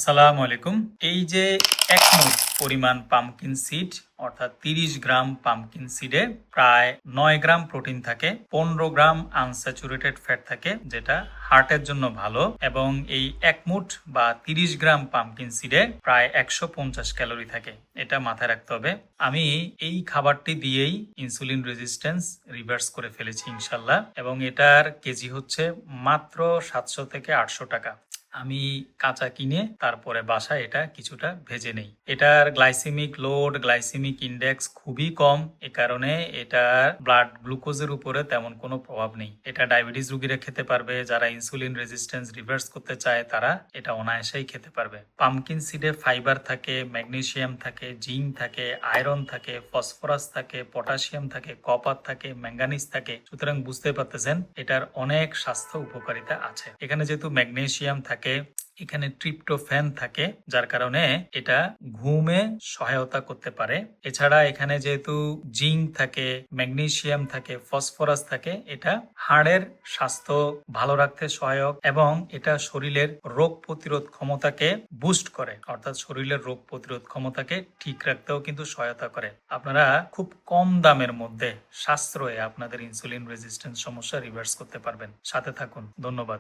আসসালামু আলাইকুম। এই যে এক মুঠ পরিমাণ পামকিন সিড অর্থাৎ 30 গ্রাম পামকিন সিডে প্রায় 9 গ্রাম প্রোটিন থাকে, 15 গ্রাম আনস্যাচুরেটেড ফ্যাট থাকে, যেটা হার্টের জন্য ভালো। এবং এই এক মুঠ বা 30 গ্রাম পামকিন সিডে প্রায় 150 ক্যালোরি থাকে। এটা মাথায় রাখতে হবে। আমি এই খাবারটি দিয়েই ইনসুলিন রেজিস্ট্যান্স রিভার্স করে ফেলেছি ইনশাল্লাহ, এবং এটার কেজি হচ্ছে মাত্র 700 থেকে 800 টাকা। আমি কাঁচা কিনে তারপরে বাসায় এটা কিছুটা ভেজে নেই। এটার গ্লাইসেমিক লোড, গ্লাইসেমিক ইন্ডেক্স খুবই কম, এ কারণে এটার ব্লাড গ্লুকোজের উপরে তেমন কোনো প্রভাব নেই। এটা ডায়াবেটিস রোগীরা খেতে পারবে, যারা ইনসুলিন রেজিস্ট্যান্স রিভার্স করতে চায় তারা এটা অনায়াসেই খেতে পারবে। পামকিন সিডে ফাইবার থাকে, ম্যাগনেসিয়াম থাকে, জিঙ্ক থাকে, আয়রন থাকে, ফসফরাস থাকে, পটাশিয়াম থাকে, কপার থাকে, ম্যাঙ্গানিজ থাকে। সুতরাং বুঝতে পারতেছেন এটার অনেক স্বাস্থ্য উপকারিতা আছে। এখানে যেহেতু ম্যাগনেসিয়াম থাকে, এখানে ট্রিপ্টোফ্যান থাকে, যার কারণে এটা ঘুমে সহায়তা করতে পারে। এছাড়া এখানে যেহেতু জিঙ্ক থাকে, ম্যাগনেসিয়াম থাকে, ফসফরাস থাকে, এটা হাড়ের স্বাস্থ্য ভালো রাখতে সহায়ক, এবং এটা শরীরের রোগ প্রতিরোধ ক্ষমতাকে বুস্ট করে, অর্থাৎ শরীরের রোগ প্রতিরোধ ক্ষমতাকে ঠিক রাখতেও কিন্তু সহায়তা করে। আপনারা খুব কম দামের মধ্যে সাশ্রয়ে আপনাদের ইনসুলিন রেজিস্ট্যান্স সমস্যা রিভার্স করতে পারবেন। সাথে থাকুন। ধন্যবাদ।